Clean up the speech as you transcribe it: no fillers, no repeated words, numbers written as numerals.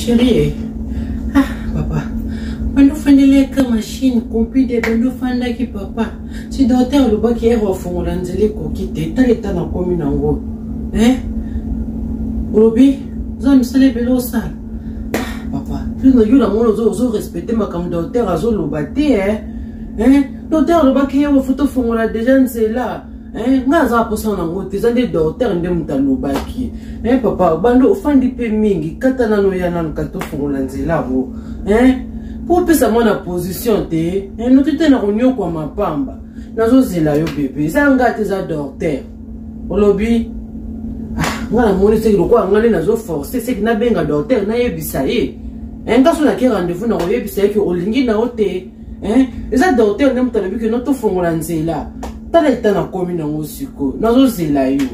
Chérie, ah, papa, bando fandele ka machine computer bando fanda ki papa. Si docteur le baki ero fongola nzele ko kite taleta na komi nango. Olobi, zam sale belo sal. Papa, plus na yula mono zo respecter ma comme docteur azo lo bate docteur le baki ero photo fongola déjà nzela. Ngaza posa na ngote za de docteur nde mutalo baki. Papa, bando fandi pe mingi kata nano ya nano kato fongola nzela bo. Pour pesa mwana position te, no tete na konyo kwa mapamba. Nazo zela yo bébé, za ngate za docteur. Olobi, ngana moni se ko ngale nazo forcer se na benga docteur na yebisa ye. Ngaso na ke rendez-vous na yebisa ye ke olingi na ote. Eza docteur ne mutalo bi ke no to fongola nzela. Tala itana komi na ngosiko, nazo zela yo.